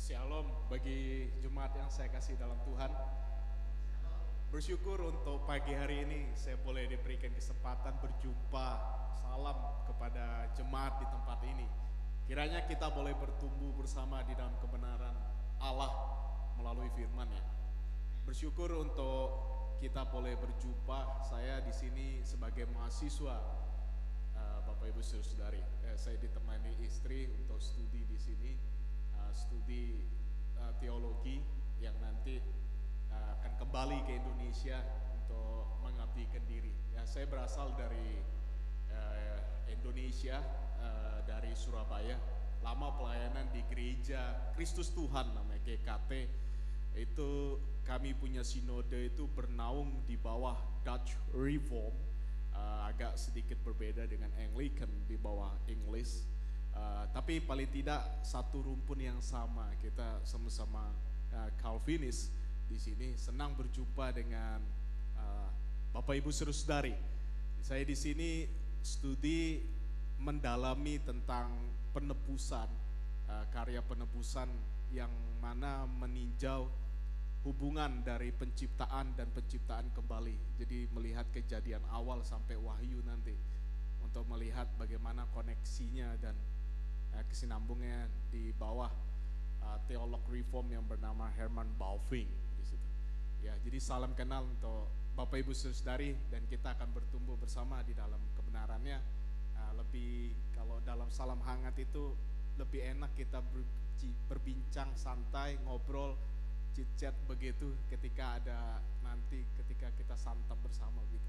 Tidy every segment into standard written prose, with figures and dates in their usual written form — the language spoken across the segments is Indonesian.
Shalom bagi jemaat yang saya kasih dalam Tuhan. Bersyukur untuk pagi hari ini saya boleh diberikan kesempatan berjumpa. Salam kepada jemaat di tempat ini. Kiranya kita boleh bertumbuh bersama di dalam kebenaran Allah melalui firman-Nya. Bersyukur untuk kita boleh berjumpa. Saya di sini sebagai mahasiswa, Bapak Ibu Saudari. Saya ditemani istri untuk studi di sini. Studi teologi yang nanti akan kembali ke Indonesia untuk mengabdikan diri. Ya, saya berasal dari Indonesia, dari Surabaya. Lama pelayanan di gereja Kristus Tuhan namanya GKT. Itu kami punya sinode itu bernaung di bawah Dutch Reform, agak sedikit berbeda dengan Anglican di bawah English. Tapi paling tidak satu rumpun yang sama, kita sama-sama Calvinis di sini. Senang berjumpa dengan Bapak Ibu Saudari. Saya di sini studi mendalami tentang penebusan, karya penebusan yang mana meninjau hubungan dari penciptaan dan penciptaan kembali. Jadi melihat kejadian awal sampai wahyu nanti untuk melihat bagaimana koneksinya dan kesinambungnya di bawah teolog reform yang bernama Herman Bavinck di situ. Ya, jadi salam kenal untuk Bapak Ibu Saudari dan kita akan bertumbuh bersama di dalam kebenarannya. Lebih kalau dalam salam hangat itu lebih enak kita berbincang santai, ngobrol, chit-chat begitu ketika ada nanti ketika kita santap bersama gitu.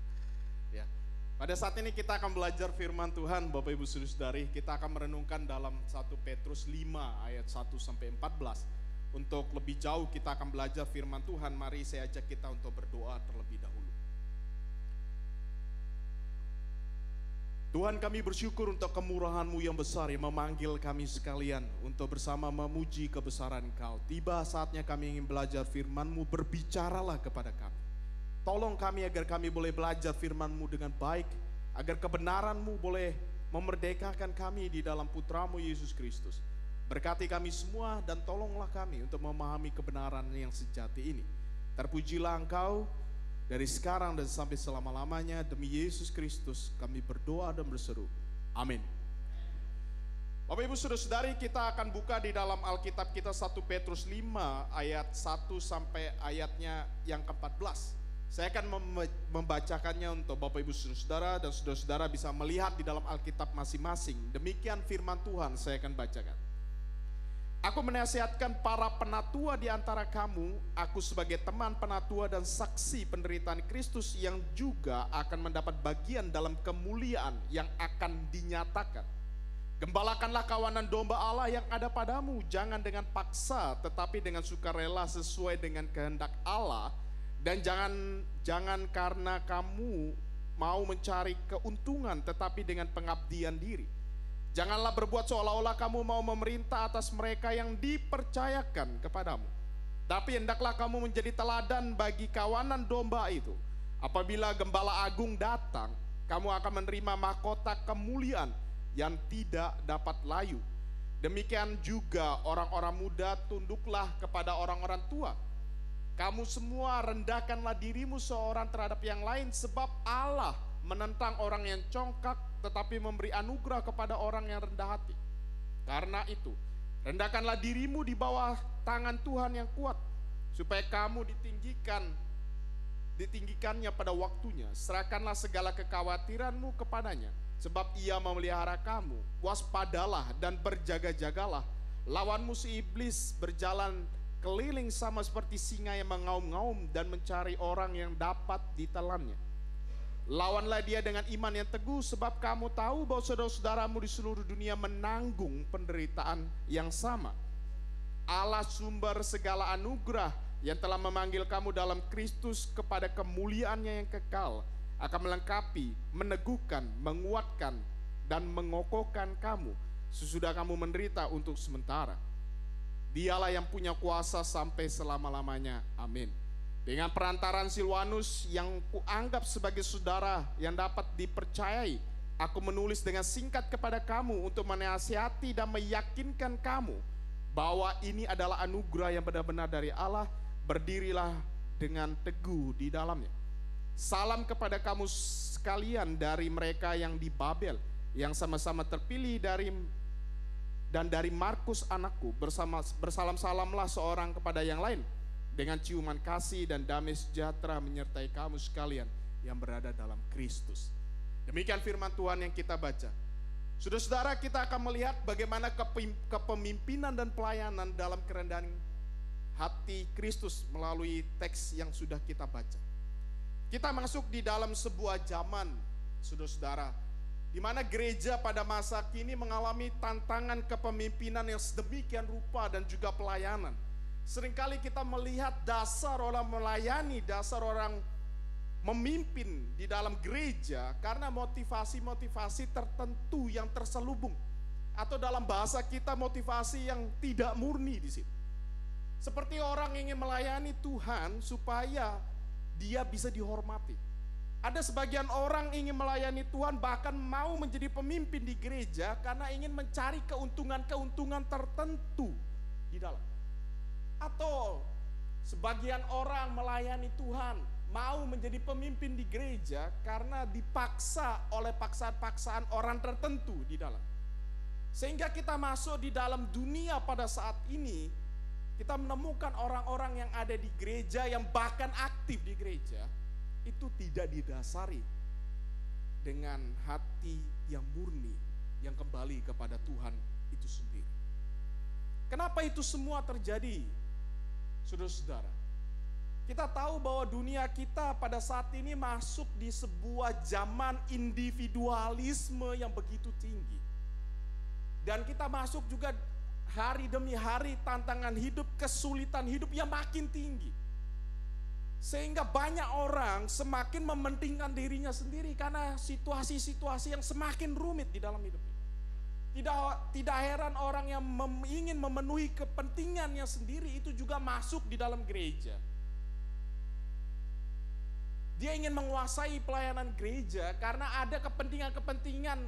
Ya. Pada saat ini kita akan belajar firman Tuhan, Bapak Ibu Saudari. Kita akan merenungkan dalam 1 Petrus 5 ayat 1 sampai 14. Untuk lebih jauh kita akan belajar firman Tuhan. Mari saya ajak kita untuk berdoa terlebih dahulu. Tuhan, kami bersyukur untuk kemurahan-Mu yang besar yang memanggil kami sekalian untuk bersama memuji kebesaran Engkau. Tiba saatnya kami ingin belajar firman-Mu, berbicaralah kepada kami. Tolong kami agar kami boleh belajar firman-Mu dengan baik, agar kebenaran-Mu boleh memerdekakan kami di dalam Putra-Mu Yesus Kristus. Berkati kami semua dan tolonglah kami untuk memahami kebenaran yang sejati ini. Terpujilah Engkau dari sekarang dan sampai selama-lamanya. Demi Yesus Kristus kami berdoa dan berseru. Amin. Bapak Ibu Saudara-saudari, kita akan buka di dalam Alkitab kita 1 Petrus 5 ayat 1 sampai ayatnya yang ke-14. Saya akan membacakannya untuk Bapak Ibu Saudara dan saudara-saudara bisa melihat di dalam Alkitab masing-masing. Demikian firman Tuhan saya akan bacakan. Aku menasihatkan para penatua di antara kamu, aku sebagai teman penatua dan saksi penderitaan Kristus yang juga akan mendapat bagian dalam kemuliaan yang akan dinyatakan. Gembalakanlah kawanan domba Allah yang ada padamu, jangan dengan paksa tetapi dengan sukarela sesuai dengan kehendak Allah. Dan jangan karena kamu mau mencari keuntungan tetapi dengan pengabdian diri. Janganlah berbuat seolah-olah kamu mau memerintah atas mereka yang dipercayakan kepadamu. Tapi hendaklah kamu menjadi teladan bagi kawanan domba itu. Apabila Gembala Agung datang, kamu akan menerima mahkota kemuliaan yang tidak dapat layu. Demikian juga orang-orang muda tunduklah kepada orang-orang tua. Kamu semua rendahkanlah dirimu seorang terhadap yang lain, sebab Allah menentang orang yang congkak tetapi memberi anugerah kepada orang yang rendah hati. Karena itu, rendahkanlah dirimu di bawah tangan Tuhan yang kuat, supaya kamu ditinggikannya pada waktunya. Serahkanlah segala kekhawatiranmu kepadanya, sebab Ia memelihara kamu. Waspadalah dan berjaga-jagalah. Lawanmu si iblis berjalan keliling sama seperti singa yang mengaum-ngaum dan mencari orang yang dapat ditelannya. Lawanlah dia dengan iman yang teguh, sebab kamu tahu bahwa saudara-saudaramu di seluruh dunia menanggung penderitaan yang sama. Allah sumber segala anugerah yang telah memanggil kamu dalam Kristus kepada kemuliaannya yang kekal akan melengkapi, meneguhkan, menguatkan, dan mengokohkan kamu sesudah kamu menderita untuk sementara. Dialah yang punya kuasa sampai selama-lamanya. Amin. Dengan perantaran Silwanus yang kuanggap sebagai saudara yang dapat dipercayai, aku menulis dengan singkat kepada kamu untuk menasihati dan meyakinkan kamu bahwa ini adalah anugerah yang benar-benar dari Allah, berdirilah dengan teguh di dalamnya. Salam kepada kamu sekalian dari mereka yang di Babel, yang sama-sama terpilih dari Markus anakku. Bersalam-salamlah seorang kepada yang lain, dengan ciuman kasih dan damai sejahtera menyertai kamu sekalian yang berada dalam Kristus. Demikian firman Tuhan yang kita baca. Saudara-saudara, kita akan melihat bagaimana kepemimpinan dan pelayanan dalam kerendahan hati Kristus melalui teks yang sudah kita baca. Kita masuk di dalam sebuah zaman, saudara-saudara, di mana gereja pada masa kini mengalami tantangan kepemimpinan yang sedemikian rupa dan juga pelayanan. Seringkali kita melihat dasar orang melayani, dasar orang memimpin di dalam gereja karena motivasi-motivasi tertentu yang terselubung, atau dalam bahasa kita motivasi yang tidak murni di situ. Seperti orang ingin melayani Tuhan supaya dia bisa dihormati. Ada sebagian orang ingin melayani Tuhan, bahkan mau menjadi pemimpin di gereja karena ingin mencari keuntungan-keuntungan tertentu di dalam. Atau sebagian orang melayani Tuhan, mau menjadi pemimpin di gereja karena dipaksa oleh paksaan-paksaan orang tertentu di dalam. Sehingga kita masuk di dalam dunia pada saat ini, kita menemukan orang-orang yang ada di gereja, yang bahkan aktif di gereja, itu tidak didasari dengan hati yang murni, yang kembali kepada Tuhan itu sendiri. Kenapa itu semua terjadi, saudara-saudara? Kita tahu bahwa dunia kita pada saat ini masuk di sebuah zaman individualisme yang begitu tinggi. Dan kita masuk juga hari demi hari tantangan hidup, kesulitan hidup yang makin tinggi. Sehingga banyak orang semakin mementingkan dirinya sendiri karena situasi-situasi yang semakin rumit di dalam hidupnya. Tidak heran orang yang ingin memenuhi kepentingannya sendiri itu juga masuk di dalam gereja. Dia ingin menguasai pelayanan gereja karena ada kepentingan-kepentingan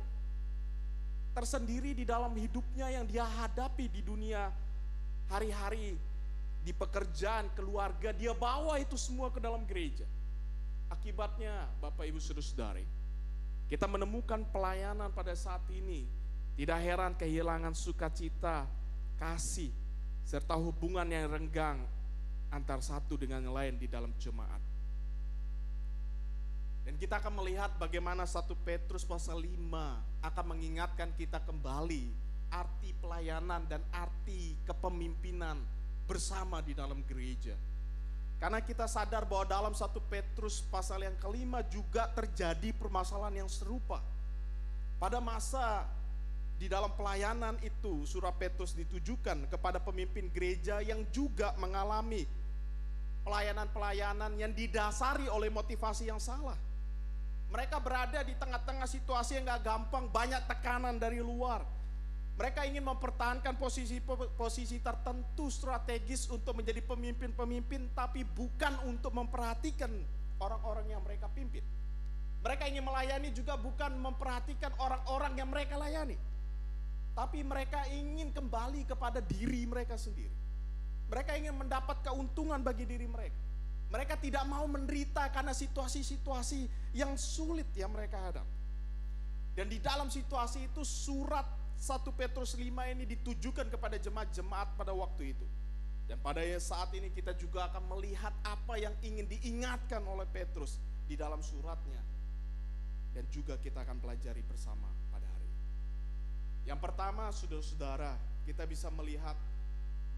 tersendiri di dalam hidupnya yang dia hadapi di dunia hari-hari, di pekerjaan, keluarga. Dia bawa itu semua ke dalam gereja. Akibatnya, Bapak Ibu Saudara-saudari, kita menemukan pelayanan pada saat ini. Tidak heran kehilangan sukacita, kasih, serta hubungan yang renggang antar satu dengan yang lain di dalam jemaat. Dan kita akan melihat bagaimana 1 Petrus pasal 5 akan mengingatkan kita kembali arti pelayanan dan arti kepemimpinan bersama di dalam gereja. Karena kita sadar bahwa dalam 1 Petrus pasal yang kelima juga terjadi permasalahan yang serupa. Pada masa di dalam pelayanan itu, surat Petrus ditujukan kepada pemimpin gereja yang juga mengalami pelayanan-pelayanan yang didasari oleh motivasi yang salah. Mereka berada di tengah-tengah situasi yang gak gampang, banyak tekanan dari luar. Mereka ingin mempertahankan posisi tertentu strategis untuk menjadi pemimpin-pemimpin, tapi bukan untuk memperhatikan orang-orang yang mereka pimpin. Mereka ingin melayani juga bukan memperhatikan orang-orang yang mereka layani, tapi mereka ingin kembali kepada diri mereka sendiri. Mereka ingin mendapat keuntungan bagi diri mereka. Mereka tidak mau menderita karena situasi-situasi yang sulit yang mereka hadapi. Dan di dalam situasi itu surat 1 Petrus 5 ini ditujukan kepada jemaat-jemaat pada waktu itu. Dan pada saat ini kita juga akan melihat apa yang ingin diingatkan oleh Petrus di dalam suratnya. Dan juga kita akan pelajari bersama pada hari ini. Yang pertama, saudara-saudara, kita bisa melihat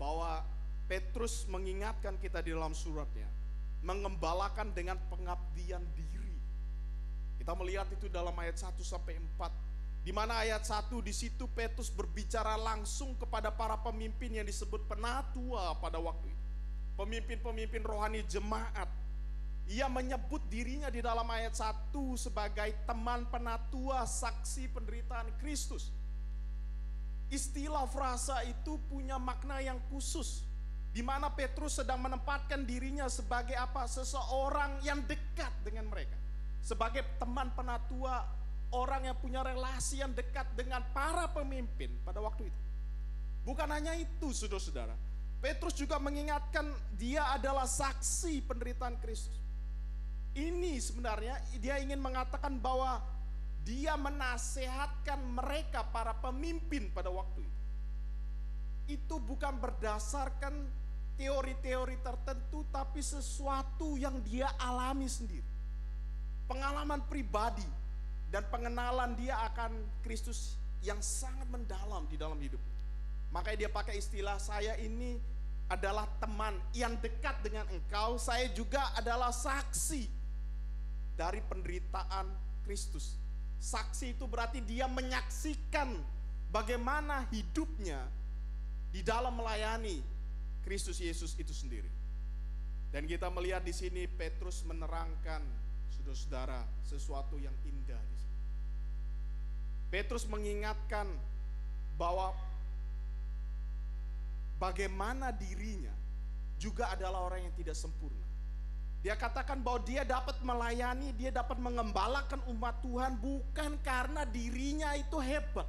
bahwa Petrus mengingatkan kita di dalam suratnya, mengembalakan dengan pengabdian diri. Kita melihat itu dalam ayat 1 sampai 4. Di mana ayat 1 di situ Petrus berbicara langsung kepada para pemimpin yang disebut penatua pada waktu itu. Pemimpin-pemimpin rohani jemaat. Ia menyebut dirinya di dalam ayat 1 sebagai teman penatua saksi penderitaan Kristus. Istilah frasa itu punya makna yang khusus, di mana Petrus sedang menempatkan dirinya sebagai apa? Seseorang yang dekat dengan mereka. Sebagai teman penatua, orang yang punya relasi yang dekat dengan para pemimpin pada waktu itu. Bukan hanya itu, saudara-saudara. Petrus juga mengingatkan dia adalah saksi penderitaan Kristus. Ini sebenarnya dia ingin mengatakan bahwa dia menasehatkan mereka para pemimpin pada waktu itu. Itu bukan berdasarkan teori-teori tertentu, tapi sesuatu yang dia alami sendiri. Pengalaman pribadi dan pengenalan dia akan Kristus yang sangat mendalam di dalam hidup. Makanya dia pakai istilah, saya ini adalah teman yang dekat dengan engkau, saya juga adalah saksi dari penderitaan Kristus. Saksi itu berarti dia menyaksikan bagaimana hidupnya di dalam melayani Kristus Yesus itu sendiri. Dan kita melihat di sini Petrus menerangkan, saudara-saudara, sesuatu yang indah di sini. Petrus mengingatkan bahwa bagaimana dirinya juga adalah orang yang tidak sempurna. Dia katakan bahwa dia dapat melayani, dia dapat mengembalakan umat Tuhan bukan karena dirinya itu hebat.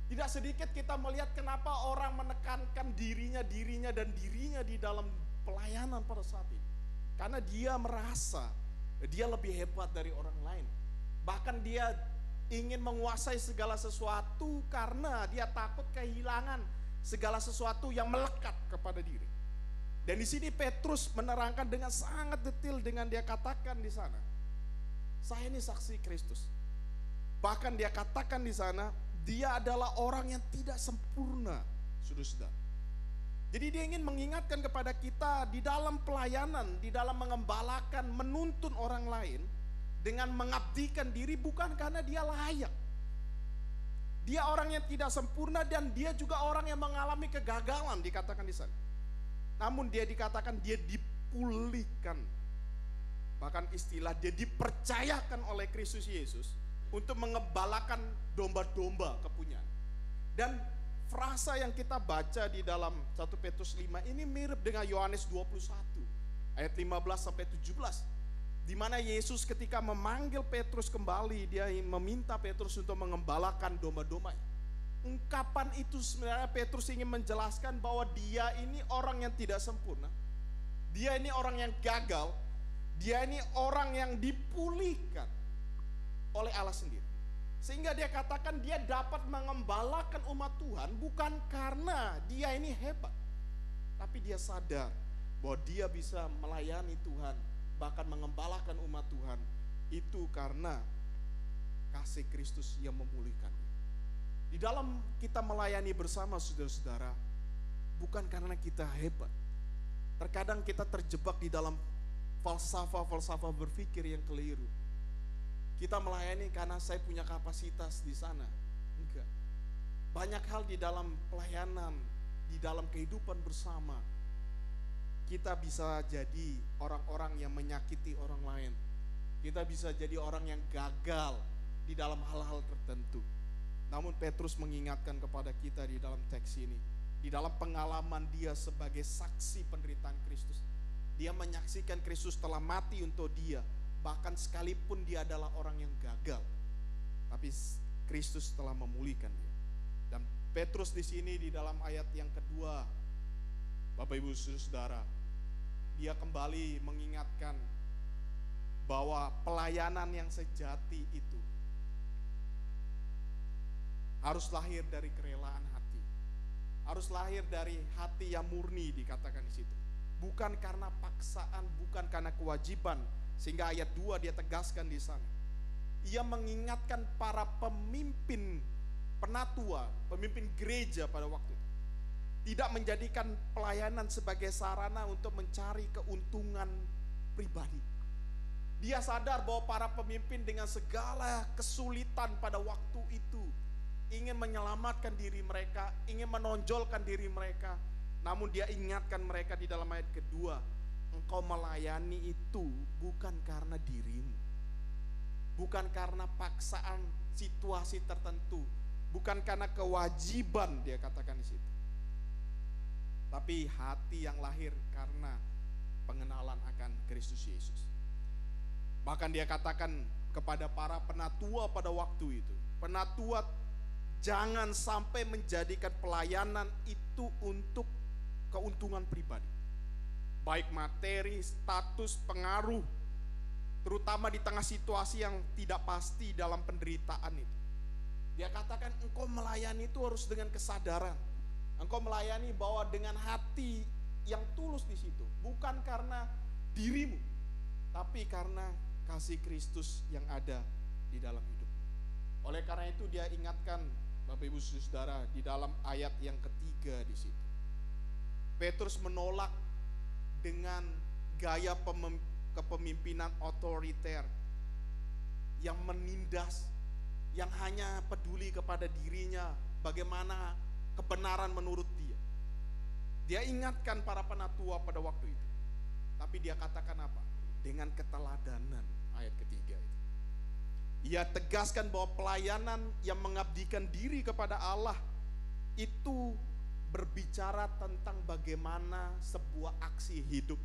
Tidak sedikit kita melihat kenapa orang menekankan dirinya di dalam pelayanan pada saat ini. Karena dia merasa dia lebih hebat dari orang lain. Bahkan dia ingin menguasai segala sesuatu karena dia takut kehilangan segala sesuatu yang melekat kepada diri. Dan di sini Petrus menerangkan dengan sangat detail dengan dia katakan di sana, saya ini saksi Kristus. Bahkan dia katakan di sana, dia adalah orang yang tidak sempurna, saudara-saudara. Jadi dia ingin mengingatkan kepada kita di dalam pelayanan, di dalam mengembalakan, menuntun orang lain dengan mengabdikan diri bukan karena dia layak. Dia orang yang tidak sempurna dan dia juga orang yang mengalami kegagalan dikatakan di sana. Namun dia dikatakan dia dipulihkan. Bahkan istilah dia dipercayakan oleh Kristus Yesus untuk mengembalakan domba-domba kepunyaan. Dan frasa yang kita baca di dalam 1 Petrus 5 ini mirip dengan Yohanes 21 ayat 15 sampai 17. Di mana Yesus ketika memanggil Petrus kembali, dia meminta Petrus untuk mengembalakan domba-domba. Ungkapan itu sebenarnya Petrus ingin menjelaskan bahwa dia ini orang yang tidak sempurna. Dia ini orang yang gagal. Dia ini orang yang dipulihkan oleh Allah sendiri. Sehingga dia katakan dia dapat mengembalakan umat Tuhan bukan karena dia ini hebat. Tapi dia sadar bahwa dia bisa melayani Tuhan, bahkan mengembalakan umat Tuhan itu karena kasih Kristus yang memulihkan. Di dalam kita melayani bersama saudara-saudara, bukan karena kita hebat. Terkadang kita terjebak di dalam falsafah berpikir yang keliru. Kita melayani karena saya punya kapasitas di sana. Enggak. Banyak hal di dalam pelayanan, di dalam kehidupan bersama, kita bisa jadi orang-orang yang menyakiti orang lain. Kita bisa jadi orang yang gagal di dalam hal-hal tertentu. Namun Petrus mengingatkan kepada kita di dalam teks ini, di dalam pengalaman dia sebagai saksi penderitaan Kristus. Dia menyaksikan Kristus telah mati untuk dia, bahkan sekalipun dia adalah orang yang gagal, tapi Kristus telah memulihkan dia. Dan Petrus di sini di dalam ayat yang kedua, Bapak Ibu Saudara, dia kembali mengingatkan bahwa pelayanan yang sejati itu harus lahir dari kerelaan hati. Harus lahir dari hati yang murni dikatakan di situ. Bukan karena paksaan, bukan karena kewajiban. Sehingga ayat 2 dia tegaskan di sana. Ia mengingatkan para pemimpin penatua, pemimpin gereja pada waktu itu. Tidak menjadikan pelayanan sebagai sarana untuk mencari keuntungan pribadi. Dia sadar bahwa para pemimpin dengan segala kesulitan pada waktu itu ingin menyelamatkan diri mereka, ingin menonjolkan diri mereka. Namun dia ingatkan mereka di dalam ayat kedua, engkau melayani itu bukan karena dirimu, bukan karena paksaan situasi tertentu, bukan karena kewajiban, dia katakan di situ. Tapi hati yang lahir karena pengenalan akan Kristus Yesus. Bahkan dia katakan kepada para penatua pada waktu itu, penatua Jangan sampai menjadikan pelayanan itu untuk keuntungan pribadi. Baik materi, status, pengaruh, terutama di tengah situasi yang tidak pasti dalam penderitaan itu. Dia katakan engkau melayani itu harus dengan kesadaran. Engkau melayani bahwa dengan hati yang tulus di situ, bukan karena dirimu, tapi karena kasih Kristus yang ada di dalam hidupmu. Oleh karena itu dia ingatkan Bapak Ibu Saudara di dalam ayat yang ketiga di situ. Petrus menolak dengan gaya kepemimpinan otoriter yang menindas, yang hanya peduli kepada dirinya, bagaimana kebenaran menurut dia. Dia ingatkan para penatua pada waktu itu. Tapi dia katakan apa? Dengan keteladanan, ayat ketiga itu. Ia tegaskan bahwa pelayanan yang mengabdikan diri kepada Allah itu berbicara tentang bagaimana sebuah aksi hidup.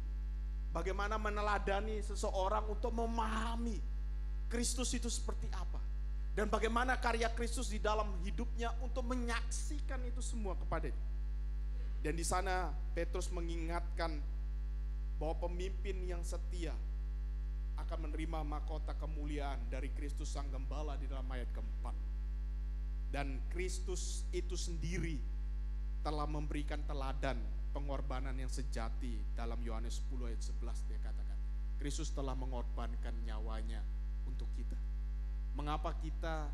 Bagaimana meneladani seseorang untuk memahami Kristus itu seperti apa. Dan bagaimana karya Kristus di dalam hidupnya untuk menyaksikan itu semua kepada dia. Dan di sana Petrus mengingatkan bahwa pemimpin yang setia akan menerima mahkota kemuliaan dari Kristus Sang Gembala di dalam ayat keempat. Dan Kristus itu sendiri telah memberikan teladan pengorbanan yang sejati. Dalam Yohanes 10 ayat 11 dia katakan, Kristus telah mengorbankan nyawanya untuk kita. Mengapa kita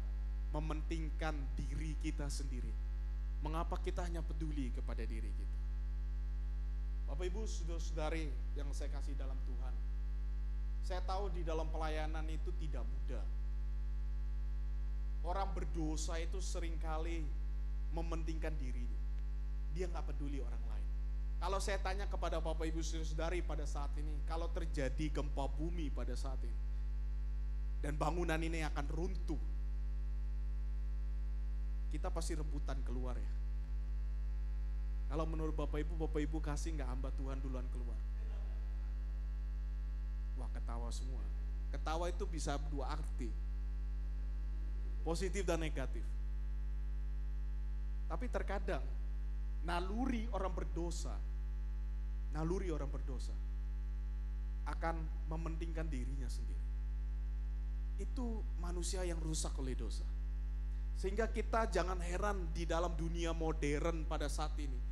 mementingkan diri kita sendiri? Mengapa kita hanya peduli kepada diri kita? Bapak Ibu saudara-saudari yang saya kasih dalam Tuhan, saya tahu di dalam pelayanan itu tidak mudah. Orang berdosa itu seringkali mementingkan dirinya. Dia gak peduli orang lain. Kalau saya tanya kepada Bapak Ibu saudara-saudari pada saat ini, kalau terjadi gempa bumi pada saat ini, dan bangunan ini akan runtuh, kita pasti rebutan keluar ya. Kalau menurut Bapak Ibu kasih gak hamba Tuhan duluan keluar? Wah, ketawa semua. Ketawa itu bisa dua arti, positif dan negatif. Tapi terkadang naluri orang berdosa akan mementingkan dirinya sendiri. Itu manusia yang rusak oleh dosa. Sehingga kita jangan heran di dalam dunia modern pada saat ini,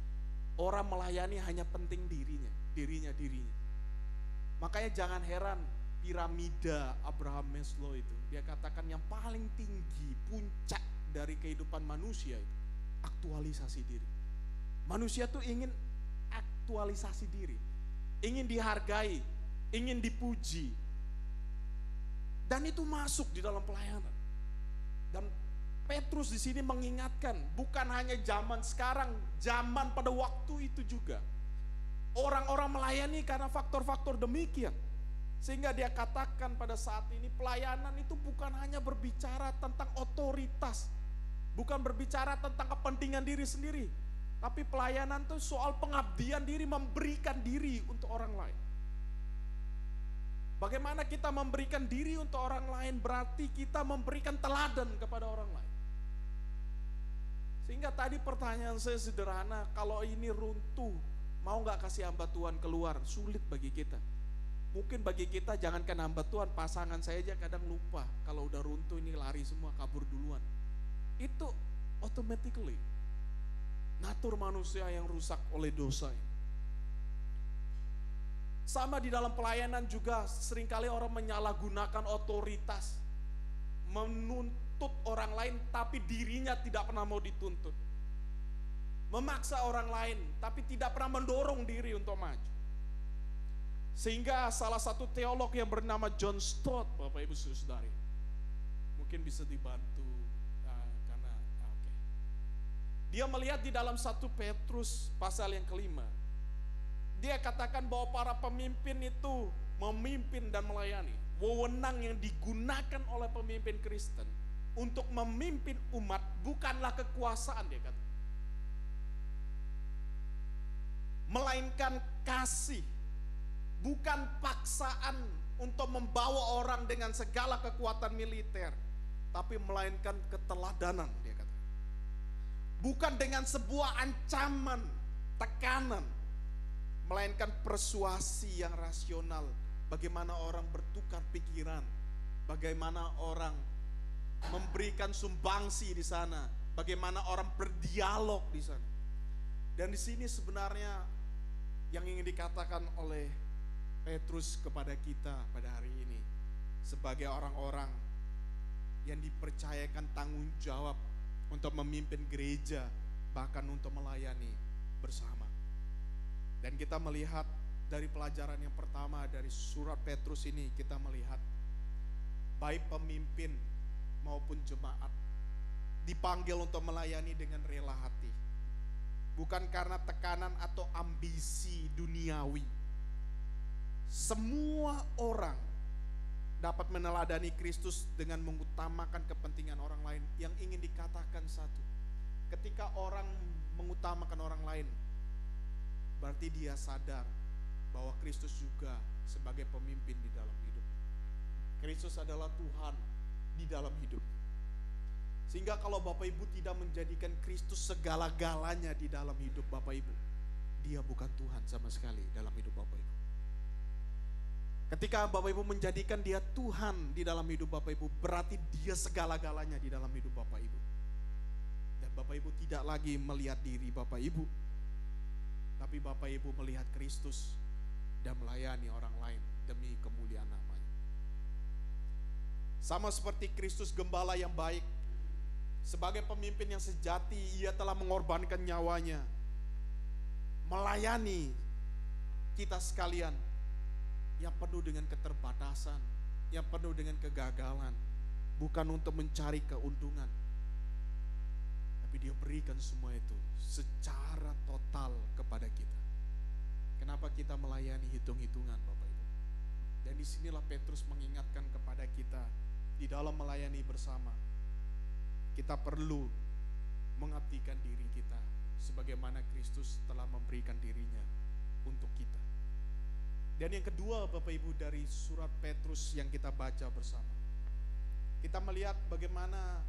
orang melayani hanya penting dirinya. Makanya jangan heran piramida Abraham Maslow itu, dia katakan yang paling tinggi, puncak dari kehidupan manusia itu aktualisasi diri. Manusia tuh ingin aktualisasi diri, ingin dihargai, ingin dipuji. Dan itu masuk di dalam pelayanan. Dan Petrus di sini mengingatkan, bukan hanya zaman sekarang, zaman pada waktu itu juga. Orang-orang melayani karena faktor-faktor demikian. Sehingga dia katakan pada saat ini pelayanan itu bukan hanya berbicara tentang otoritas, bukan berbicara tentang kepentingan diri sendiri, tapi pelayanan itu soal pengabdian diri, memberikan diri untuk orang lain. Bagaimana kita memberikan diri untuk orang lain, berarti kita memberikan teladan kepada orang lain. Sehingga tadi pertanyaan saya sederhana, kalau ini runtuh, mau gak kasih hamba Tuhan keluar? Sulit bagi kita. Mungkin bagi kita jangankan hamba Tuhan, pasangan saya aja kadang lupa, kalau udah runtuh ini lari semua, kabur duluan. Itu automatically natur manusia yang rusak oleh dosa ini. Sama di dalam pelayanan juga seringkali orang menyalahgunakan otoritas, menuntut orang lain tapi dirinya tidak pernah mau dituntut. Memaksa orang lain tapi tidak pernah mendorong diri untuk maju. Sehingga salah satu teolog yang bernama John Stott, Bapak Ibu Saudari, mungkin bisa dibantu karena oke. Dia melihat di dalam 1 Petrus pasal yang kelima, dia katakan bahwa para pemimpin itu memimpin dan melayani. Wewenang yang digunakan oleh pemimpin Kristen untuk memimpin umat bukanlah kekuasaan, dia kata, melainkan kasih. Bukan paksaan untuk membawa orang dengan segala kekuatan militer, tapi melainkan keteladanan, dia kata. bukan dengan sebuah ancaman, tekanan, melainkan persuasi yang rasional. Bagaimana orang bertukar pikiran, bagaimana orang memberikan sumbangsi di sana, bagaimana orang berdialog di sana. Dan di sini sebenarnya yang ingin dikatakan oleh Petrus kepada kita pada hari ini sebagai orang-orang yang dipercayakan tanggung jawab untuk memimpin gereja, bahkan untuk melayani bersama. Dan kita melihat dari pelajaran yang pertama dari surat Petrus ini, kita melihat baik pemimpin maupun jemaat dipanggil untuk melayani dengan rela hati, bukan karena tekanan atau ambisi duniawi. Semua orang dapat meneladani Kristus dengan mengutamakan kepentingan orang lain. Yang ingin dikatakan satu, ketika orang mengutamakan orang lain, berarti dia sadar bahwa Kristus juga sebagai pemimpin di dalam hidup. Kristus adalah Tuhan di dalam hidup. Sehingga kalau Bapak Ibu tidak menjadikan Kristus segala-galanya di dalam hidup Bapak Ibu, dia bukan Tuhan sama sekali dalam hidup Bapak Ibu. Ketika Bapak Ibu menjadikan dia Tuhan di dalam hidup Bapak Ibu, berarti dia segala-galanya di dalam hidup Bapak Ibu. Dan Bapak Ibu tidak lagi melihat diri Bapak Ibu, tapi Bapak Ibu melihat Kristus dan melayani orang lain demi kemuliaan namanya. Sama seperti Kristus gembala yang baik, sebagai pemimpin yang sejati, ia telah mengorbankan nyawanya melayani kita sekalian yang penuh dengan keterbatasan, yang penuh dengan kegagalan, bukan untuk mencari keuntungan, tapi dia berikan semua itu secara total kepada kita. Kenapa kita melayani hitung-hitungan Bapak Ibu? Dan disinilah Petrus mengingatkan kepada kita, di dalam melayani bersama, kita perlu mengabdikan diri kita sebagaimana Kristus telah memberikan dirinya untuk kita. Dan yang kedua Bapak Ibu dari surat Petrus yang kita baca bersama, kita melihat bagaimana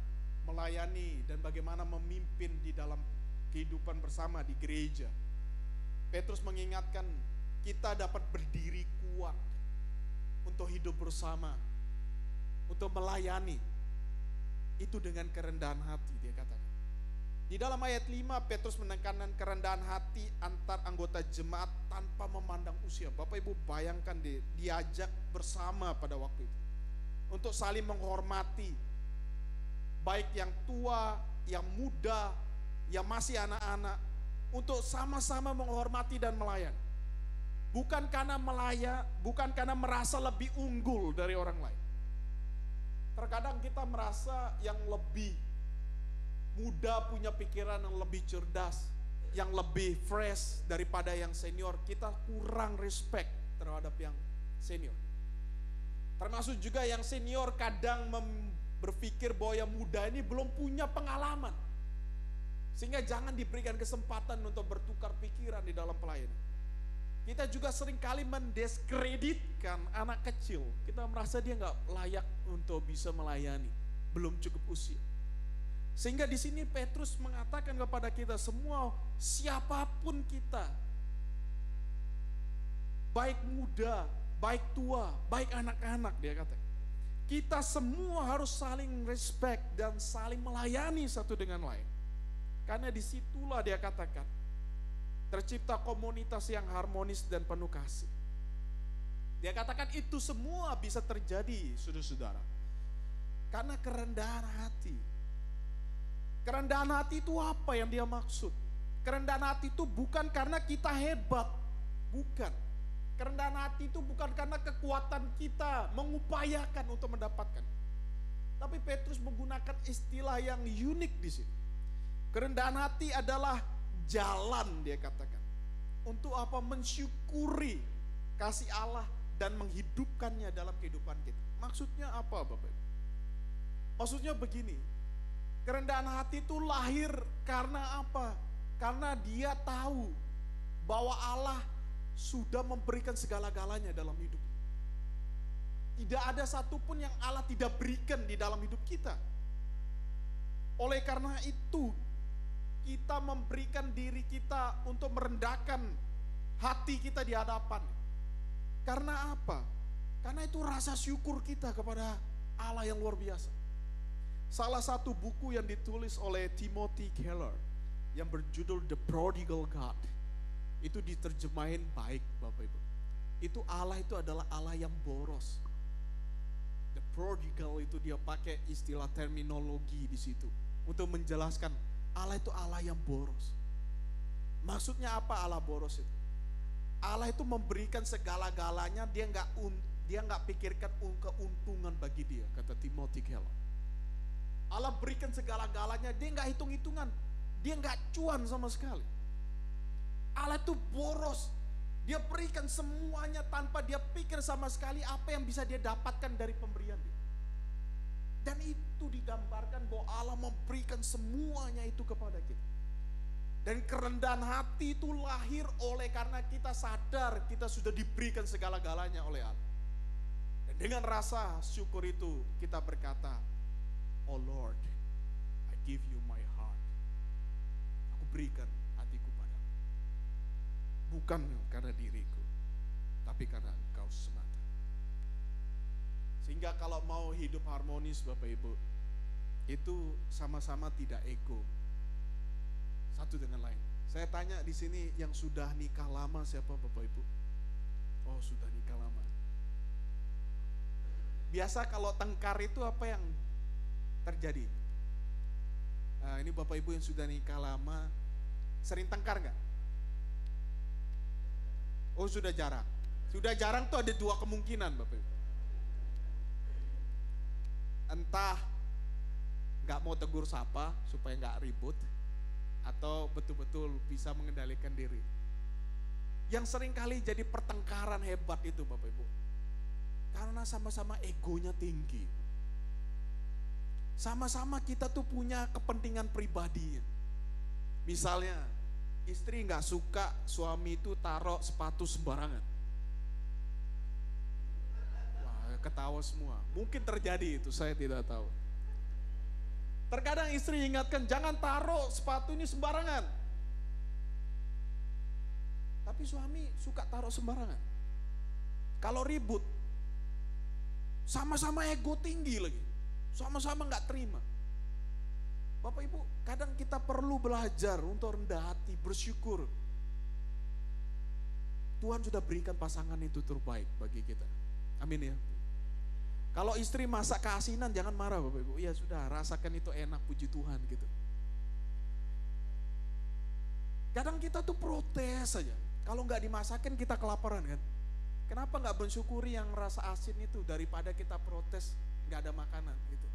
melayani dan bagaimana memimpin di dalam kehidupan bersama di gereja. Petrus mengingatkan kita dapat berdiri kuat untuk hidup bersama, untuk melayani, itu dengan kerendahan hati, dia katakan. Di dalam ayat 5 Petrus menekankan kerendahan hati antar anggota jemaat tanpa memandang usia. Bapak Ibu bayangkan diajak bersama pada waktu itu untuk saling menghormati, baik yang tua, yang muda, yang masih anak-anak, untuk sama-sama menghormati dan melayani. Bukan karena merasa lebih unggul dari orang lain. Terkadang kita merasa yang lebih muda punya pikiran yang lebih cerdas, yang lebih fresh daripada yang senior. Kita kurang respect terhadap yang senior. Termasuk juga yang senior kadang berpikir bahwa yang muda ini belum punya pengalaman, sehingga jangan diberikan kesempatan untuk bertukar pikiran di dalam pelayanan. Kita juga seringkali mendiskreditkan anak kecil. Kita merasa dia nggak layak untuk bisa melayani, belum cukup usia. Sehingga di sini Petrus mengatakan kepada kita semua, siapapun kita, baik muda, baik tua, baik anak-anak, dia kata, kita semua harus saling respect dan saling melayani satu dengan lain. Karena disitulah dia katakan tercipta komunitas yang harmonis dan penuh kasih. Dia katakan itu semua bisa terjadi, saudara-saudara, karena kerendahan hati. Kerendahan hati itu apa yang dia maksud? Kerendahan hati itu bukan karena kita hebat, bukan. Kerendahan hati itu bukan karena kekuatan kita mengupayakan untuk mendapatkan. Tapi Petrus menggunakan istilah yang unik di sini. Kerendahan hati adalah jalan, dia katakan, untuk apa? Mensyukuri kasih Allah dan menghidupkannya dalam kehidupan kita. Maksudnya apa Bapak Ibu? Maksudnya begini, kerendahan hati itu lahir karena apa? Karena dia tahu bahwa Allah sudah memberikan segala-galanya dalam hidup. Tidak ada satupun yang Allah tidak berikan di dalam hidup kita. Oleh karena itu, kita memberikan diri kita untuk merendahkan hati kita di hadapan. Karena apa? Karena itu rasa syukur kita kepada Allah yang luar biasa. Salah satu buku yang ditulis oleh Timothy Keller yang berjudul The Prodigal God, itu diterjemahin baik Bapak Ibu. Itu Allah itu adalah Allah yang boros. The prodigal itu dia pakai istilah terminologi di situ untuk menjelaskan Allah itu Allah yang boros. Maksudnya apa Allah boros itu? Allah itu memberikan segala-galanya, dia nggak pikirkan keuntungan bagi dia, kata Timothy Keller. Allah berikan segala-galanya, dia nggak hitung-hitungan, dia nggak cuan sama sekali. Allah itu boros, dia berikan semuanya tanpa dia pikir sama sekali apa yang bisa dia dapatkan dari pemberian dia. Dan itu digambarkan bahwa Allah memberikan semuanya itu kepada kita. Dan kerendahan hati itu lahir oleh karena kita sadar kita sudah diberikan segala-galanya oleh Allah. Dan dengan rasa syukur itu kita berkata, "Oh Lord, I give you my heart." Aku berikan hatiku padamu. Bukan karena diriku, tapi karena Engkau semata. Sehingga kalau mau hidup harmonis Bapak Ibu, itu sama-sama tidak ego satu dengan lain. Saya tanya di sini yang sudah nikah lama siapa Bapak Ibu? Oh, sudah nikah lama. Biasa kalau tengkar itu apa yang terjadi? Nah, ini Bapak Ibu yang sudah nikah lama, sering tengkar nggak? Oh, sudah jarang. Sudah jarang tuh ada dua kemungkinan Bapak Ibu. Entah nggak mau tegur sapa supaya nggak ribut, atau betul-betul bisa mengendalikan diri. Yang sering kali jadi pertengkaran hebat itu Bapak Ibu, karena sama-sama egonya tinggi. Sama-sama kita tuh punya kepentingan pribadi. Misalnya istri nggak suka suami itu taruh sepatu sembarangan. Wah, ketawa semua. Mungkin terjadi itu, saya tidak tahu. Terkadang istri ingatkan, jangan taruh sepatu ini sembarangan. Tapi suami suka taruh sembarangan. Kalau ribut, sama-sama ego tinggi lagi. Sama-sama gak terima. Bapak Ibu, kadang kita perlu belajar untuk rendah hati, bersyukur. Tuhan sudah berikan pasangan itu terbaik bagi kita. Amin ya. Kalau istri masak keasinan jangan marah Bapak Ibu. Ya sudah, rasakan itu enak, puji Tuhan gitu. Kadang kita tuh protes saja. Kalau nggak dimasakin kita kelaparan kan. Kenapa nggak bersyukuri yang rasa asin itu daripada kita protes nggak ada makanan gitu.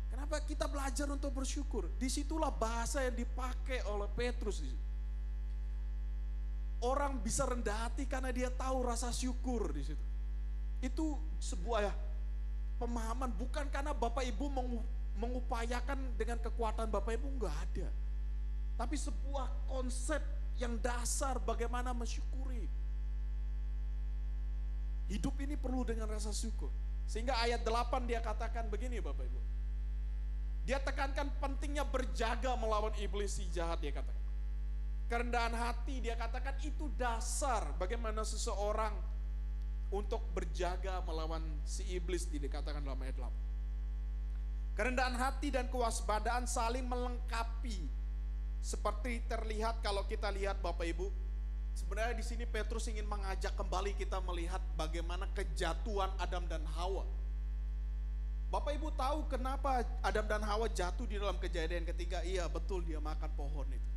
Kenapa kita belajar untuk bersyukur? Disitulah bahasa yang dipakai oleh Petrus. Orang bisa rendah hati karena dia tahu rasa syukur di situ. Itu sebuah pemahaman, bukan karena Bapak Ibu mengupayakan dengan kekuatan Bapak Ibu, enggak ada. Tapi sebuah konsep yang dasar bagaimana mensyukuri. Hidup ini perlu dengan rasa syukur. Sehingga ayat 8 dia katakan begini Bapak Ibu. Dia tekankan pentingnya berjaga melawan iblis si jahat, dia katakan. Kerendahan hati dia katakan itu dasar bagaimana seseorang untuk berjaga melawan si iblis, dikatakan dalam ayat 8. Kerendahan hati dan kewaspadaan saling melengkapi. Seperti terlihat kalau kita lihat Bapak Ibu, sebenarnya di sini Petrus ingin mengajak kembali kita melihat bagaimana kejatuhan Adam dan Hawa. Bapak Ibu tahu kenapa Adam dan Hawa jatuh di dalam Kejadian ketiga? Iya betul, dia makan pohon itu.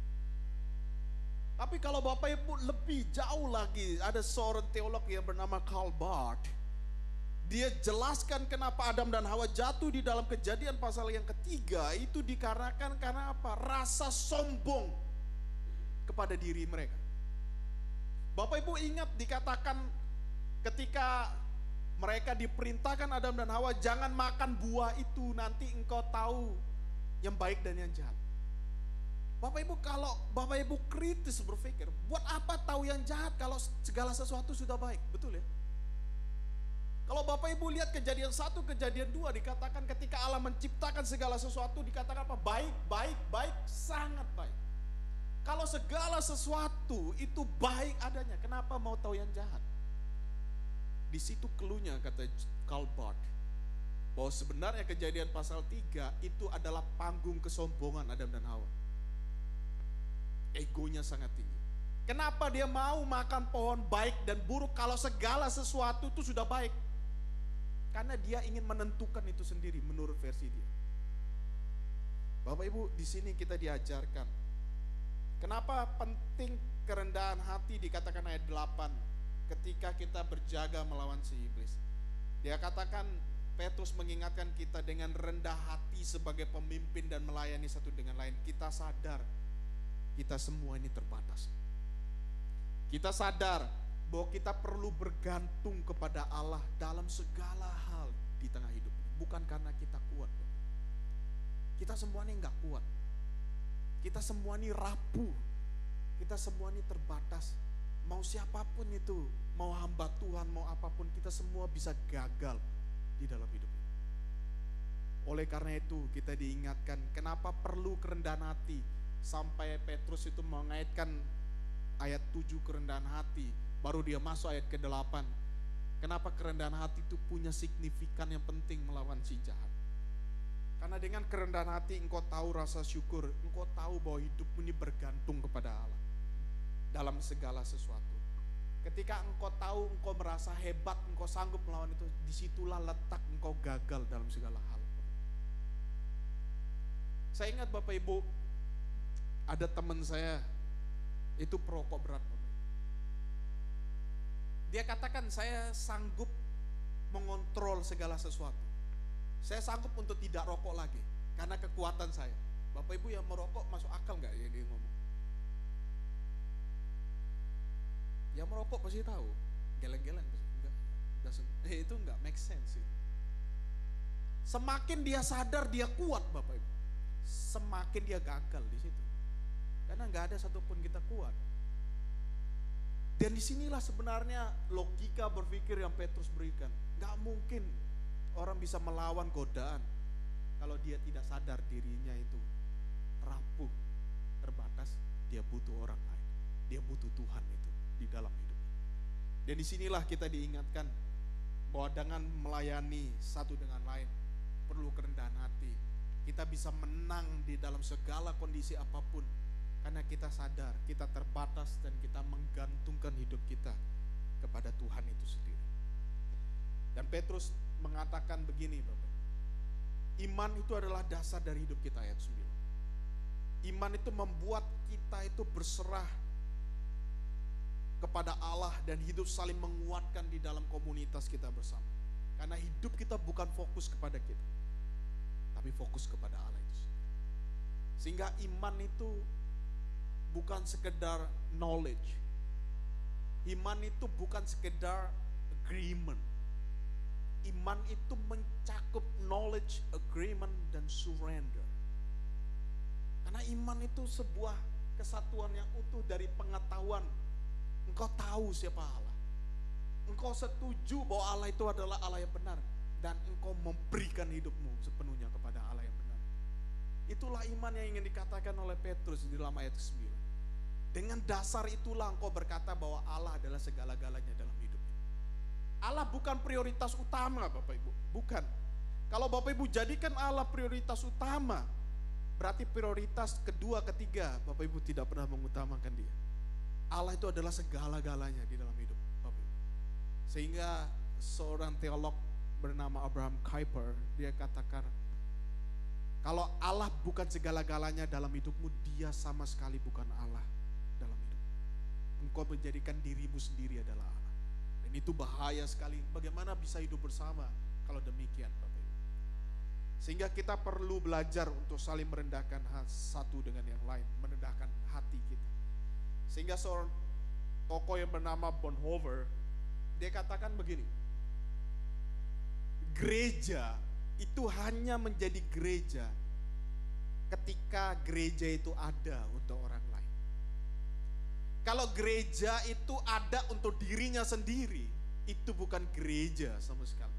Tapi kalau Bapak Ibu lebih jauh lagi, ada seorang teolog yang bernama Karl Barth. Dia jelaskan kenapa Adam dan Hawa jatuh di dalam Kejadian pasal yang ketiga, itu dikarenakan karena apa? Rasa sombong kepada diri mereka. Bapak Ibu ingat dikatakan ketika mereka diperintahkan Adam dan Hawa, jangan makan buah itu, nanti engkau tahu yang baik dan yang jahat. Bapak Ibu, kalau Bapak Ibu kritis berpikir, buat apa tahu yang jahat kalau segala sesuatu sudah baik, betul ya? Kalau Bapak Ibu lihat Kejadian 1, Kejadian 2 dikatakan ketika Allah menciptakan segala sesuatu dikatakan apa? Baik, baik, baik, sangat baik. Kalau segala sesuatu itu baik adanya, kenapa mau tahu yang jahat? Di situ keluhnya kata Karl Barth, bahwa sebenarnya Kejadian pasal 3 itu adalah panggung kesombongan Adam dan Hawa. Egonya sangat tinggi. Kenapa dia mau makan pohon baik dan buruk kalau segala sesuatu itu sudah baik? Karena dia ingin menentukan itu sendiri menurut versi dia. Bapak Ibu, di sini kita diajarkan. Kenapa penting kerendahan hati dikatakan ayat 8 ketika kita berjaga melawan si iblis. Dia katakan, Petrus mengingatkan kita dengan rendah hati sebagai pemimpin dan melayani satu dengan lain. Kita sadar kita semua ini terbatas. Kita sadar bahwa kita perlu bergantung kepada Allah dalam segala hal di tengah hidup. Bukan karena kita kuat. Kita semua ini enggak kuat. Kita semua ini rapuh. Kita semua ini terbatas. Mau siapapun itu, mau hamba Tuhan, mau apapun, kita semua bisa gagal di dalam hidup. Oleh karena itu kita diingatkan kenapa perlu kerendahan hati. Sampai Petrus itu mengaitkan ayat 7 kerendahan hati. Baru dia masuk ayat ke-8. Kenapa kerendahan hati itu punya signifikan yang penting melawan si jahat. Karena dengan kerendahan hati engkau tahu rasa syukur. Engkau tahu bahwa hidupmu ini bergantung kepada Allah dalam segala sesuatu. Ketika engkau tahu, engkau merasa hebat, engkau sanggup melawan itu, disitulah letak engkau gagal dalam segala hal. Saya ingat Bapak Ibu, ada teman saya itu perokok berat. Dia katakan, saya sanggup mengontrol segala sesuatu. Saya sanggup untuk tidak rokok lagi karena kekuatan saya. Bapak Ibu yang merokok masuk akal nggak ya dia ngomong? Yang merokok pasti tahu, geleng-geleng itu nggak make sense. Semakin dia sadar dia kuat Bapak Ibu, semakin dia gagal di situ. Karena nggak ada satupun kita kuat. Dan disinilah sebenarnya logika berpikir yang Petrus berikan. Gak mungkin orang bisa melawan godaan kalau dia tidak sadar dirinya itu rapuh, terbatas. Dia butuh orang lain, dia butuh Tuhan itu di dalam hidupnya. Dan disinilah kita diingatkan bahwa dengan melayani satu dengan lain perlu kerendahan hati. Kita bisa menang di dalam segala kondisi apapun. Karena kita sadar, kita terbatas dan kita menggantungkan hidup kita kepada Tuhan itu sendiri. Dan Petrus mengatakan begini Bapak. Iman itu adalah dasar dari hidup kita ayat 9. Iman itu membuat kita itu berserah kepada Allah dan hidup saling menguatkan di dalam komunitas kita bersama. Karena hidup kita bukan fokus kepada kita, tapi fokus kepada Allah itu sendiri. Sehingga iman itu bukan sekedar knowledge. Iman itu bukan sekedar agreement. Iman itu mencakup knowledge, agreement, dan surrender. Karena iman itu sebuah kesatuan yang utuh dari pengetahuan. Engkau tahu siapa Allah. Engkau setuju bahwa Allah itu adalah Allah yang benar. Dan engkau memberikan hidupmu sepenuhnya kepada Allah yang benar. Itulah iman yang ingin dikatakan oleh Petrus di dalam ayat 9. Dengan dasar itulah engkau berkata bahwa Allah adalah segala-galanya dalam hidup. Allah bukan prioritas utama Bapak Ibu, bukan. Kalau Bapak Ibu jadikan Allah prioritas utama, berarti prioritas kedua, ketiga, Bapak Ibu tidak pernah mengutamakan dia. Allah itu adalah segala-galanya di dalam hidup Bapak Ibu. Sehingga seorang teolog bernama Abraham Kuyper, dia katakan, kalau Allah bukan segala-galanya dalam hidupmu, dia sama sekali bukan Allah dalam hidup. Engkau menjadikan dirimu sendiri adalah Allah. Dan itu bahaya sekali. Bagaimana bisa hidup bersama kalau demikian Bapak Ibu. Sehingga kita perlu belajar untuk saling merendahkan satu dengan yang lain. Merendahkan hati kita. Sehingga seorang tokoh yang bernama Bonhoeffer, dia katakan begini. Gereja itu hanya menjadi gereja ketika gereja itu ada untuk orang lain. Kalau gereja itu ada untuk dirinya sendiri, itu bukan gereja sama sekali.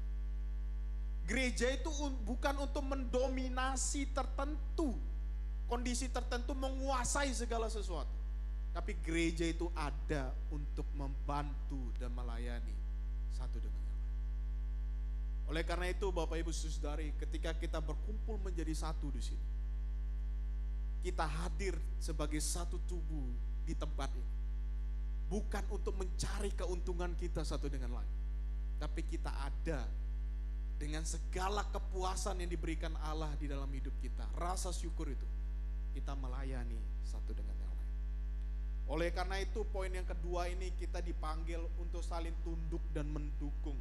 Gereja itu bukan untuk mendominasi tertentu, kondisi tertentu, menguasai segala sesuatu. Tapi gereja itu ada untuk membantu dan melayani satu dengan yang lain. Oleh karena itu Bapak Ibu Saudari, ketika kita berkumpul menjadi satu di sini, kita hadir sebagai satu tubuh di tempat ini. Bukan untuk mencari keuntungan kita satu dengan lain, tapi kita ada dengan segala kepuasan yang diberikan Allah di dalam hidup kita. Rasa syukur itu, kita melayani satu dengan yang lain. Oleh karena itu poin yang kedua ini, kita dipanggil untuk saling tunduk dan mendukung,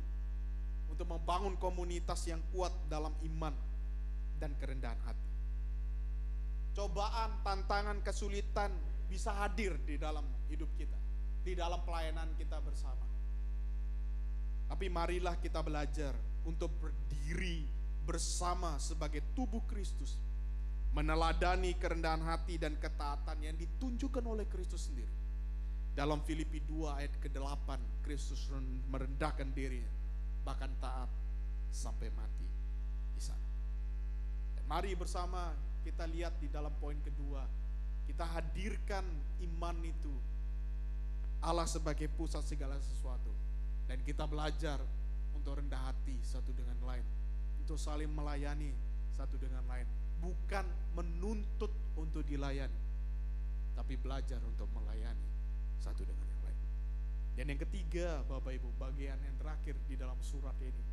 untuk membangun komunitas yang kuat dalam iman dan kerendahan hati. Cobaan, tantangan, kesulitan bisa hadir di dalam hidup kita, di dalam pelayanan kita bersama. Tapi marilah kita belajar untuk berdiri bersama sebagai tubuh Kristus, meneladani kerendahan hati dan ketaatan yang ditunjukkan oleh Kristus sendiri. Dalam Filipi 2 ayat ke-8, Kristus merendahkan dirinya, bahkan taat sampai mati di sana. Dan mari bersama kita lihat di dalam poin kedua, kita hadirkan iman itu, Allah sebagai pusat segala sesuatu. Dan kita belajar untuk rendah hati satu dengan lain, untuk saling melayani satu dengan lain. Bukan menuntut untuk dilayani, tapi belajar untuk melayani satu dengan yang lain. Dan yang ketiga Bapak Ibu, bagian yang terakhir di dalam surat ini,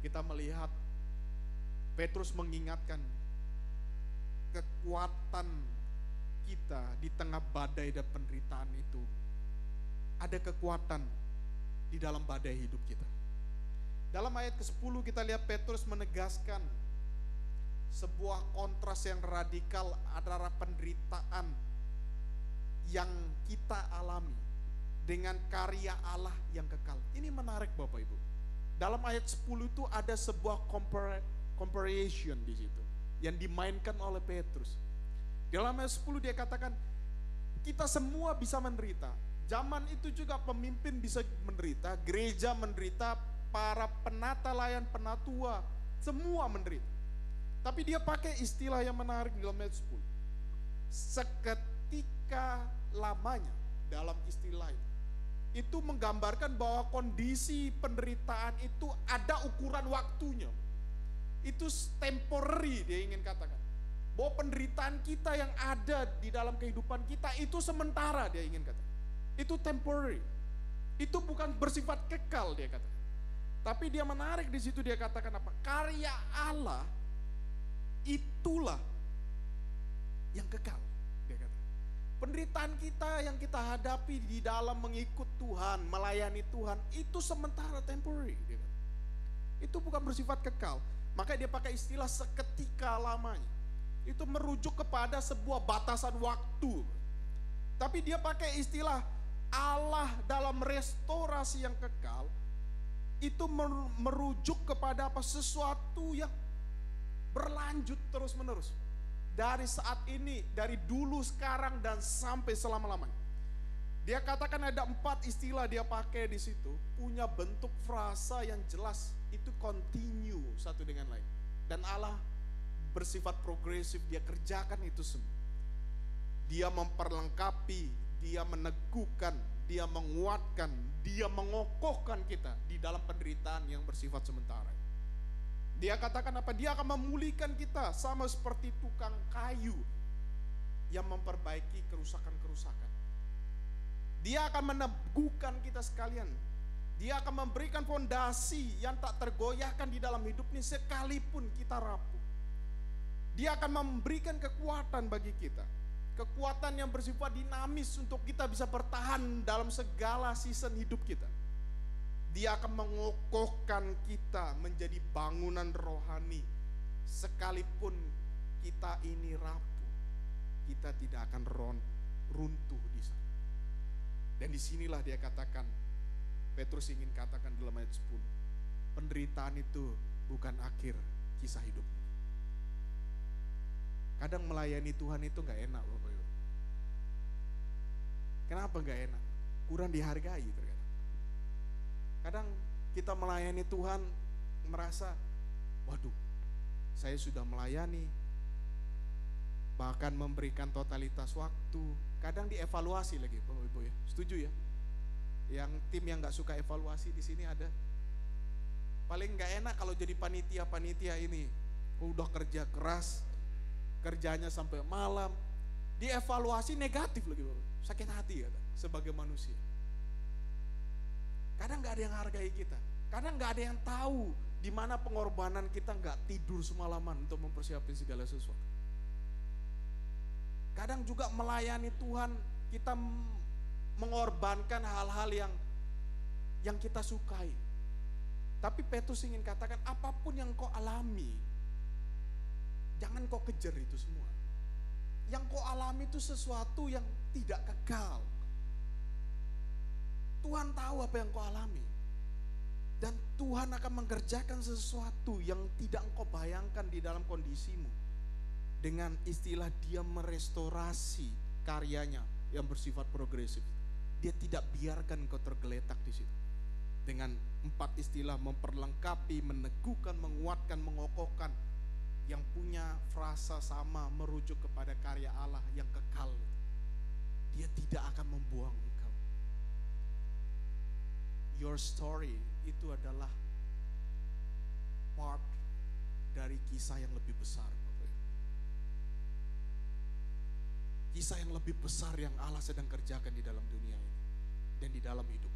kita melihat Petrus mengingatkan kekuatan kita di tengah badai dan penderitaan itu. Ada kekuatan di dalam badai hidup kita. Dalam ayat ke-10 kita lihat Petrus menegaskan sebuah kontras yang radikal antara penderitaan yang kita alami dengan karya Allah yang kekal. Ini menarik Bapak Ibu. Dalam ayat 10 itu ada sebuah comparison di situ yang dimainkan oleh Petrus. Dalam ayat 10 dia katakan, kita semua bisa menderita. Zaman itu juga pemimpin bisa menderita, gereja menderita, para penata layan, penatua, semua menderita. Tapi dia pakai istilah yang menarik di dalam ayat 10. Seketika lamanya, dalam istilah itu. Itu menggambarkan bahwa kondisi penderitaan itu ada ukuran waktunya. Itu temporary, dia ingin katakan. Bahwa penderitaan kita yang ada di dalam kehidupan kita itu sementara, dia ingin katakan. Itu temporary. Itu bukan bersifat kekal, dia katakan. Tapi dia menarik di situ, dia katakan apa? Karya Allah itulah yang kekal, dia kata. Penderitaan kita yang kita hadapi di dalam mengikut Tuhan, melayani Tuhan, itu sementara, temporary, dia kata. Itu bukan bersifat kekal. Makanya dia pakai istilah seketika lamanya. Itu merujuk kepada sebuah batasan waktu. Tapi dia pakai istilah Allah dalam restorasi yang kekal, itu merujuk kepada apa? Sesuatu yang berlanjut terus menerus. Dari saat ini, dari dulu, sekarang, dan sampai selama-lamanya. Dia katakan ada 4 istilah dia pakai di situ, punya bentuk frasa yang jelas, itu continue satu dengan lain. Dan Allah bersifat progresif, dia kerjakan itu semua. Dia memperlengkapi, dia meneguhkan, dia menguatkan, dia mengokohkan kita di dalam penderitaan yang bersifat sementara. Dia katakan apa? Dia akan memulihkan kita sama seperti tukang kayu yang memperbaiki kerusakan-kerusakan. Dia akan meneguhkan kita sekalian. Dia akan memberikan fondasi yang tak tergoyahkan di dalam hidup ini sekalipun kita rapuh. Dia akan memberikan kekuatan bagi kita. Kekuatan yang bersifat dinamis untuk kita bisa bertahan dalam segala season hidup kita. Dia akan mengokohkan kita menjadi bangunan rohani. Sekalipun kita ini rapuh, kita tidak akan runtuh di sana. Dan disinilah dia katakan, Petrus ingin katakan dalam ayat 10, penderitaan itu bukan akhir kisah hidup. Kadang melayani Tuhan itu gak enak Bapak Ibu. Kenapa gak enak? Kurang dihargai ternyata. Kadang kita melayani Tuhan merasa, waduh, saya sudah melayani, bahkan memberikan totalitas waktu. Kadang dievaluasi lagi, Bapak Ibu ya. Setuju ya? Yang tim yang nggak suka evaluasi di sini ada. Paling nggak enak kalau jadi panitia ini, udah kerja keras, kerjanya sampai malam, dievaluasi negatif lagi, Bapak. Sakit hati ya, sebagai manusia. Kadang nggak ada yang hargai kita, kadang nggak ada yang tahu di mana pengorbanan kita nggak tidur semalaman untuk mempersiapkan segala sesuatu. Kadang juga melayani Tuhan kita mengorbankan hal-hal yang kita sukai. Tapi Petrus ingin katakan, apapun yang kau alami, jangan kau kejar itu semua. Yang kau alami itu sesuatu yang tidak kekal. Tuhan tahu apa yang kau alami. Dan Tuhan akan mengerjakan sesuatu yang tidak engkau bayangkan di dalam kondisimu. Dengan istilah dia merestorasi karyanya yang bersifat progresif. Dia tidak biarkan engkau tergeletak di situ. Dengan 4 istilah memperlengkapi, meneguhkan, menguatkan, mengokohkan. Yang punya frasa sama merujuk kepada karya Allah yang kekal. Dia tidak akan membuang engkau. Your story itu adalah part dari kisah yang lebih besar. Kisah yang lebih besar yang Allah sedang kerjakan di dalam dunia ini dan di dalam hidup.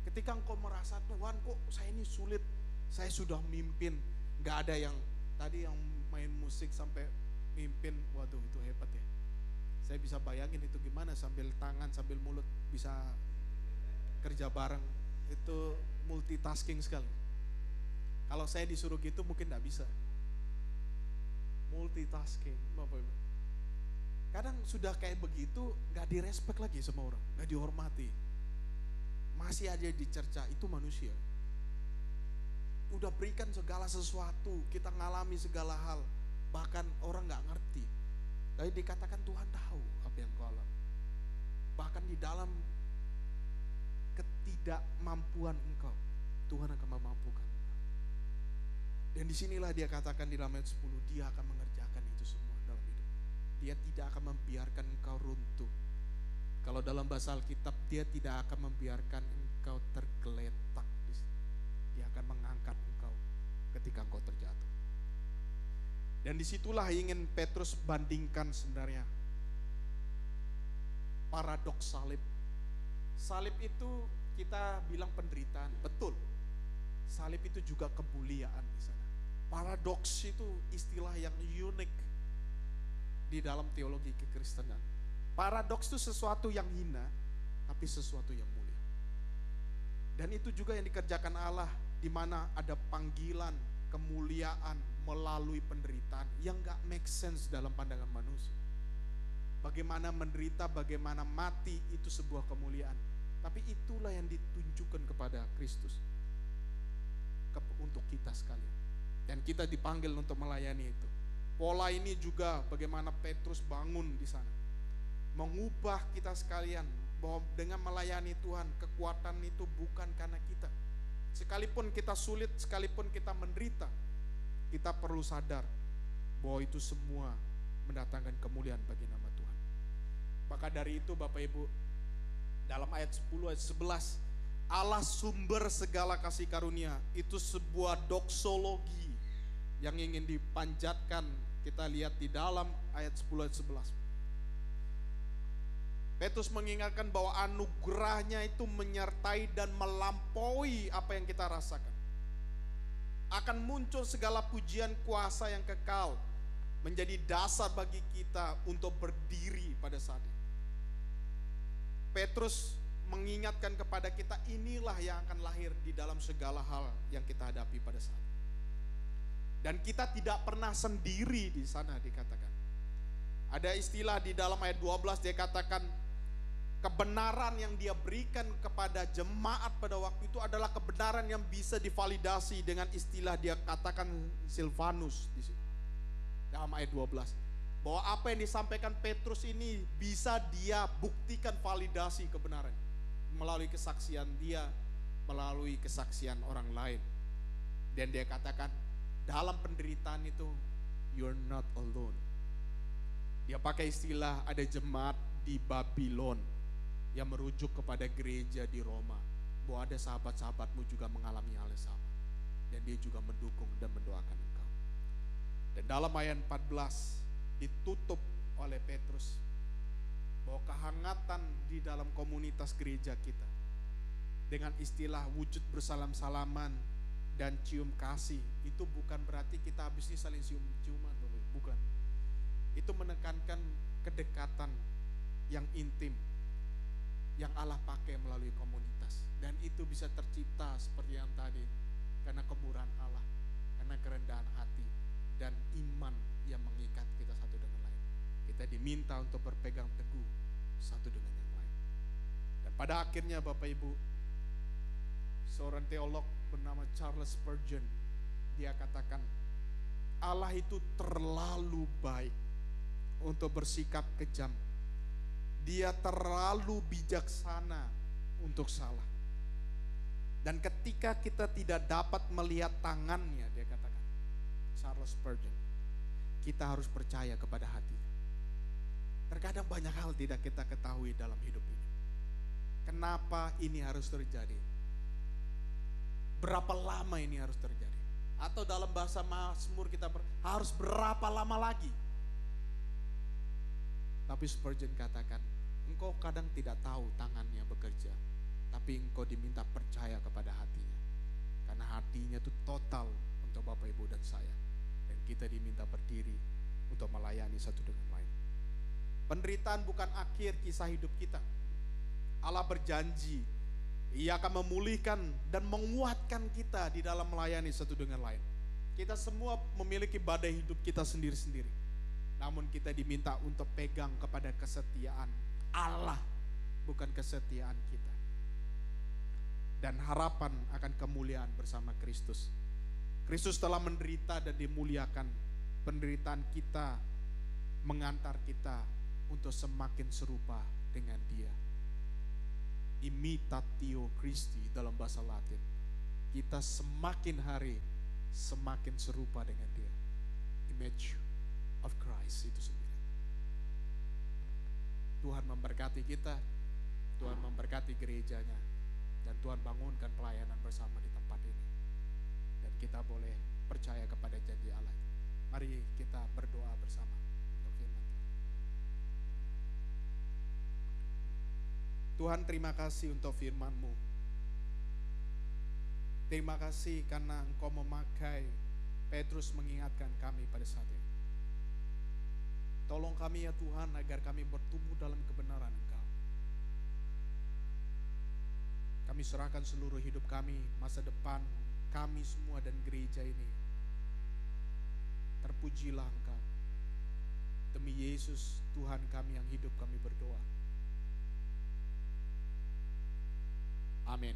Ketika engkau merasa, Tuhan kok saya ini sulit, saya sudah mimpin, gak ada yang tadi yang main musik sampai mimpin, waduh itu hebat ya. Saya bisa bayangin itu gimana sambil tangan sambil mulut bisa kerja bareng, itu multitasking sekali. Kalau saya disuruh gitu mungkin gak bisa. Multitasking, Bapak Ibu. Kadang sudah kayak begitu gak direspek lagi sama orang, gak dihormati. Masih aja dicerca, itu manusia. Udah berikan segala sesuatu, kita ngalami segala hal, bahkan orang gak ngerti. Tapi dikatakan Tuhan tahu apa yang kau alami. Bahkan di dalam ketidakmampuan engkau, Tuhan akan memampukan engkau. Dan disinilah dia katakan di dalam ayat 10, dia akan mengerjakan itu semua dalam hidup. Dia tidak akan membiarkan engkau runtuh. Kalau dalam bahasa Alkitab, dia tidak akan membiarkan engkau tergeletak. Dia akan mengangkat engkau ketika engkau terjatuh. Dan disitulah ingin Petrus bandingkan sebenarnya paradoks salib. Salib itu kita bilang penderitaan, betul. Salib itu juga kemuliaan di sana. Paradoks itu istilah yang unik di dalam teologi kekristenan. Paradoks itu sesuatu yang hina, tapi sesuatu yang mulia. Dan itu juga yang dikerjakan Allah, di mana ada panggilan, kemuliaan melalui penderitaan yang gak make sense dalam pandangan manusia. Bagaimana menderita, bagaimana mati, itu sebuah kemuliaan. Tapi itulah yang ditunjukkan kepada Kristus untuk kita sekalian. Dan kita dipanggil untuk melayani itu. Pola ini juga bagaimana Petrus bangun di sana. Mengubah kita sekalian bahwa dengan melayani Tuhan, kekuatan itu bukan karena kita. Sekalipun kita sulit, sekalipun kita menderita, kita perlu sadar bahwa itu semua mendatangkan kemuliaan bagi nama Tuhan. Maka dari itu Bapak Ibu, dalam ayat 10 ayat 11, Allah sumber segala kasih karunia, itu sebuah doksologi yang ingin dipanjatkan. Kita lihat di dalam ayat 10 ayat 11. Petrus mengingatkan bahwa anugerahnya itu menyertai dan melampaui apa yang kita rasakan. Akan muncul segala pujian kuasa yang kekal, menjadi dasar bagi kita untuk berdiri pada saat itu. Petrus mengingatkan kepada kita, inilah yang akan lahir di dalam segala hal yang kita hadapi pada saat itu. Dan kita tidak pernah sendiri di sana dikatakan. Ada istilah di dalam ayat 12, dia katakan kebenaran yang dia berikan kepada jemaat pada waktu itu adalah kebenaran yang bisa divalidasi dengan istilah dia katakan Silvanus di situ. Dalam ayat 12. Bahwa apa yang disampaikan Petrus ini bisa dia buktikan validasi kebenaran melalui kesaksian dia melalui kesaksian orang lain. Dan dia katakan, dalam penderitaan itu, you're not alone. Dia pakai istilah ada jemaat di Babylon yang merujuk kepada gereja di Roma, bahwa ada sahabat-sahabatmu juga mengalami hal yang sama. Dan dia juga mendukung dan mendoakan engkau. Dan dalam ayat 14 ditutup oleh Petrus bahwa kehangatan di dalam komunitas gereja kita dengan istilah wujud bersalam-salaman dan cium kasih, itu bukan berarti kita habis ini saling cium-ciuman, bukan. Itu menekankan kedekatan yang intim yang Allah pakai melalui komunitas, dan itu bisa tercipta seperti yang tadi karena kemurahan Allah, karena kerendahan hati dan iman yang mengikat kita satu dengan lain. Kita diminta untuk berpegang teguh satu dengan yang lain. Dan pada akhirnya Bapak Ibu, seorang teolog bernama Charles Spurgeon, dia katakan, Allah itu terlalu baik untuk bersikap kejam. Dia terlalu bijaksana untuk salah. Dan ketika kita tidak dapat melihat tangannya, dia katakan, Charles Spurgeon, kita harus percaya kepada hatinya. Terkadang banyak hal tidak kita ketahui dalam hidup ini. Kenapa ini harus terjadi? Berapa lama ini harus terjadi? Atau dalam bahasa Mazmur kita harus berapa lama lagi? Tapi Spurgeon katakan, engkau kadang tidak tahu tangannya bekerja, tapi engkau diminta percaya kepada hatinya. Karena hatinya itu total untuk Bapak Ibu dan saya. Dan kita diminta berdiri untuk melayani satu dengan lain. Penderitaan bukan akhir kisah hidup kita. Allah berjanji, Ia akan memulihkan dan menguatkan kita di dalam melayani satu dengan lain. Kita semua memiliki badai hidup kita sendiri-sendiri. Namun kita diminta untuk pegang kepada kesetiaan Allah, bukan kesetiaan kita. Dan harapan akan kemuliaan bersama Kristus. Kristus telah menderita dan dimuliakan. Penderitaan kita mengantar kita untuk semakin serupa dengan Dia. Imitatio Christi dalam bahasa Latin. Kita semakin hari semakin serupa dengan Dia. Image of Christ itu sendiri. Tuhan memberkati kita, Tuhan memberkati gerejanya, dan Tuhan bangunkan pelayanan bersama di tempat ini. Dan kita boleh percaya kepada janji Allah. Mari kita berdoa bersama untuk firman Tuhan. Tuhan, terima kasih untuk firman-Mu. Terima kasih karena Engkau memakai Petrus mengingatkan kami pada saat ini. Tolong kami ya Tuhan agar kami bertumbuh dalam kebenaran Engkau. Kami serahkan seluruh hidup kami, masa depan kami semua dan gereja ini. Terpujilah Engkau. Demi Yesus Tuhan kami yang hidup kami berdoa. Amin.